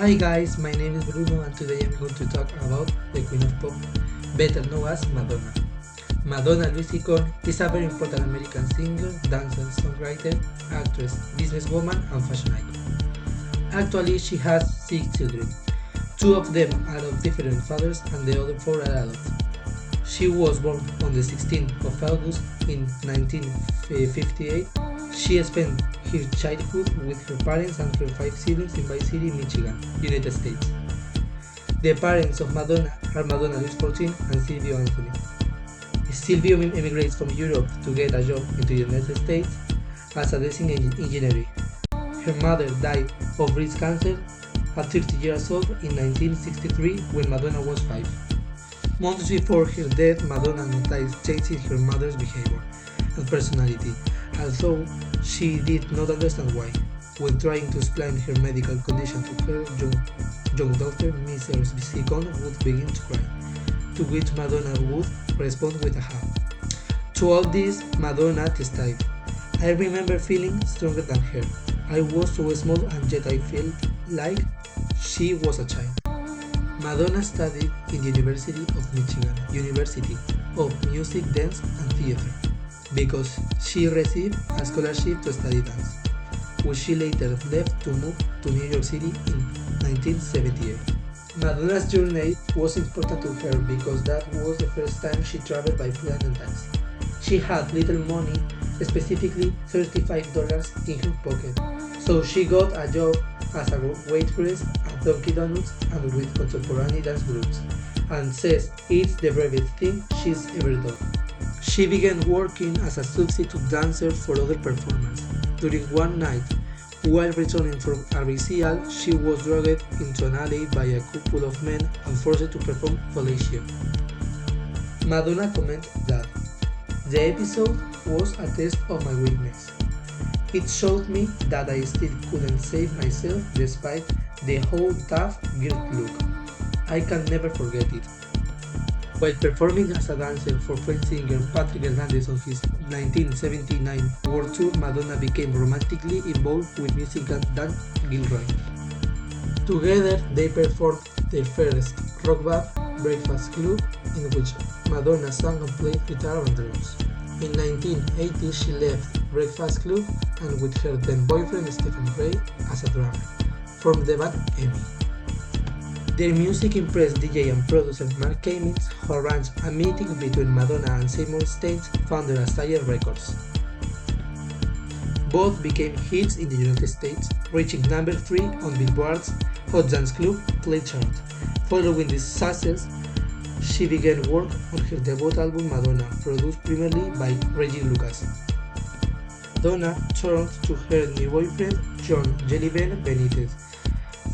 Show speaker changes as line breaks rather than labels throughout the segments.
Hi guys, my name is Bruno and today I'm going to talk about the Queen of Pop, better known as Madonna. Madonna Luis Icon is a very important American singer, dancer, songwriter, actress, businesswoman, and fashion icon. Actually, she has 6 children. Two of them are of different fathers and the other four are adopted. She was born on the 16th of August in 1958. She spent her childhood with her parents and her 5 siblings in Vice City, Michigan, United States. The parents of Madonna are Madonna Luis 14 and Silvio Anthony. Silvio immigrates from Europe to get a job in the United States as a design engineer. Her mother died of breast cancer at 30 years old in 1963 when Madonna was 5. Months before her death, Madonna noticed changes in her mother's behavior and personality, although she did not understand why. When trying to explain her medical condition to her young daughter, Mrs. Icon would begin to cry, to which Madonna would respond with a hug. To all this, Madonna testified, "I remember feeling stronger than her. I was so small and yet I felt like she was a child." Madonna studied in the University of Michigan, University of Music, Dance and Theater, because she received a scholarship to study dance, which she later left to move to New York City in 1978. Madonna's journey was important to her because that was the first time she traveled by plane and taxi. She had little money, specifically $35 in her pocket, so she got a job as a waitress at Dunkin' Donuts and with contemporary dance groups, and says it's the bravest thing she's ever done. She began working as a substitute dancer for other performers. During one night, while returning from a recital, she was dragged into an alley by a couple of men and forced to perform fellatio. Madonna commented that the episode was a test of my weakness. It showed me that I still couldn't save myself despite the whole tough guilt look. I can never forget it. While performing as a dancer for French singer Patrick Hernandez on his 1979 world tour, Madonna became romantically involved with musician Dan Gilroy. Together, they performed their first rock band, Breakfast Club, in which Madonna sang and played guitar and drums. In 1980, she left Breakfast Club and with her then boyfriend Stephen Bray as a drummer, formed the band Emmy. Their music impressed DJ and producer Mark Cummings, who arranged a meeting between Madonna and Seymour Steins, founder of Sire Records. Both became hits in the United States, reaching number 3 on Billboard's Hot Dance Club Play chart. Following this success, she began work on her debut album Madonna, produced primarily by Reggie Lucas. Madonna turned to her new boyfriend, John "Jellybean" Benitez,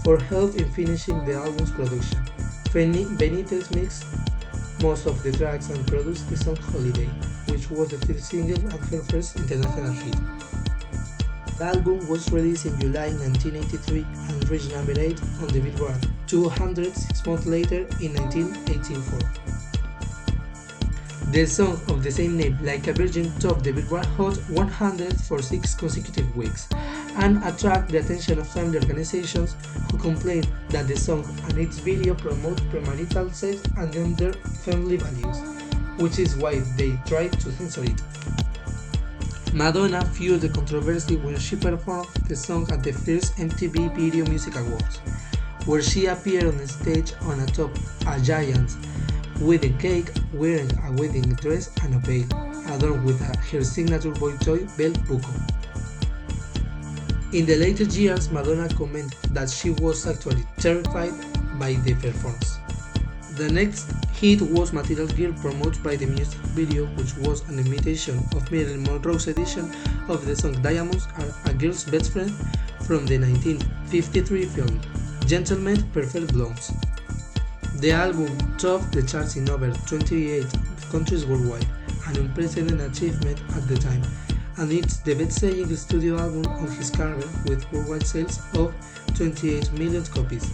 for help in finishing the album's production. Benitez mixed most of the tracks and produced the song Holiday, which was the third single and her first international hit. The album was released in July 1983 and reached number 8 on the Billboard 200 6 months later in 1984. The song of the same name, Like a Virgin, topped the Billboard Hot 100 for 6 consecutive weeks and attracted the attention of family organizations who complained that the song and its video promote premarital sex and gender family values, which is why they tried to censor it. Madonna fueled the controversy when she performed the song at the first MTV Video Music Awards, where she appeared on stage on top a giant with a cake, wearing a wedding dress and a veil, adorned with her signature boy toy belt buckle. In the later years, Madonna commented that she was actually terrified by the performance. The next hit was Material Girl, promoted by the music video, which was an imitation of Marilyn Monroe's edition of the song Diamonds Are a Girl's Best Friend from the 1953 film Gentlemen Prefer Blondes. The album topped the charts in over 28 countries worldwide, an unprecedented achievement at the time, and it's the best-selling studio album of his career with worldwide sales of 28 million copies.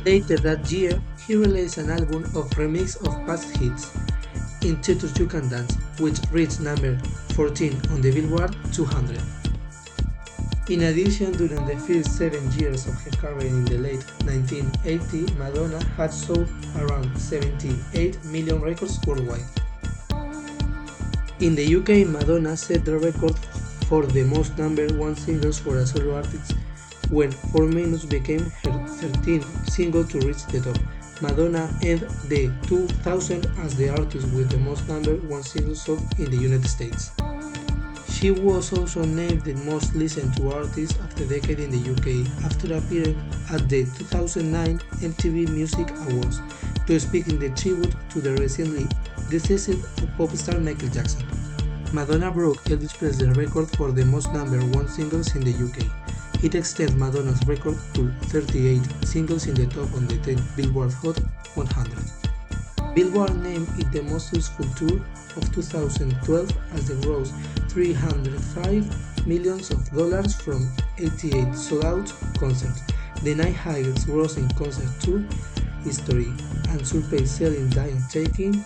Later that year, he released an album of remix of past hits, Into You Can Dance, which reached number 14 on the Billboard 200. In addition, during the first 7 years of her career in the late 1980s, Madonna had sold around 78 million records worldwide. In the UK, Madonna set the record for the most number one singles for a solo artist when 4 Minutes became her 13th single to reach the top. Madonna ended the 2000 as the artist with the most number one singles sold in the United States. She was also named the most listened to artist of the decade in the UK after appearing at the 2009 MTV Music Awards to speak in the tribute to the recently deceased pop star Michael Jackson. Madonna broke Elvis Presley's record for the most number one singles in the UK. It extends Madonna's record to 38 singles in the top of the 10 Billboard Hot 100. Billboard named it the most successful tour of 2012 as they grossed $305 million from 88 sold-out concerts, the ninth highest grossing concert tour history, and surpassed Celine Dion, taking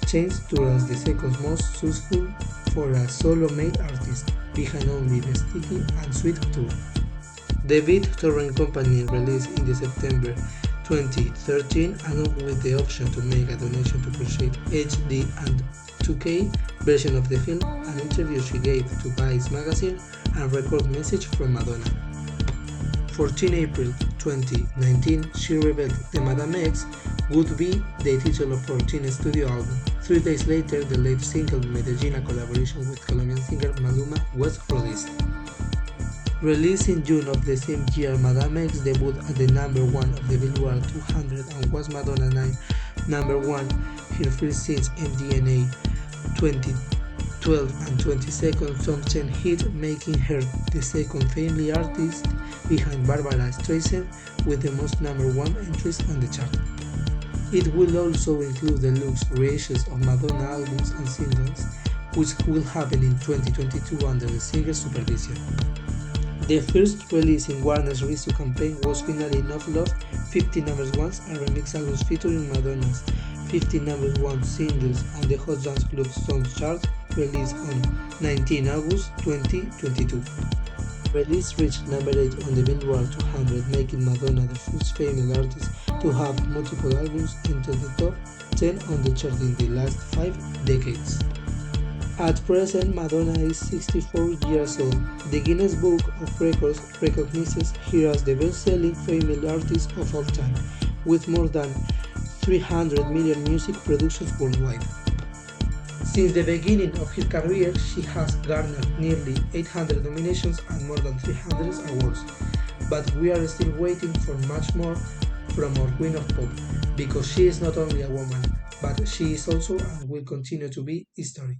changed to as the second most successful for a solo male artist, behind only the Sticky and Sweet tour. The Beat touring company released in September 2013, along with the option to make a donation to purchase HD and 2K version of the film, an interview she gave to Vice magazine, and record message from Madonna. 14 April 2019, she revealed the Madame X would be the title of her 14th studio album. 3 days later, the latest single, Medellin, a collaboration with Colombian singer Maluma, was released. Released in June of the same year, Madame X debuted at the number 1 of the Billboard 200 and was Madonna 9 number 1, her first since MDNA 2012 and 22nd top 10 hit, making her the second female artist behind Barbara Streisand with the most number 1 entries on the chart. It will also include deluxe reissues of Madonna albums and singles, which will happen in 2022 under the singer's supervision. The first release in Warner's rescue campaign was Finally Enough Love, 50 number ones and remix albums featuring Madonna's 50 number one singles on the Hot Dance Club Songs chart, released on 19 August 2022. Release reached number 8 on the Billboard 200, making Madonna the first female artist to have multiple albums enter the top 10 on the chart in the last 5 decades. At present, Madonna is 64 years old. The Guinness Book of Records recognizes her as the best-selling female artist of all time, with more than 300 million music productions worldwide. Since the beginning of her career, she has garnered nearly 800 nominations and more than 300 awards. But we are still waiting for much more from our Queen of Pop, because she is not only a woman, but she is also and will continue to be history.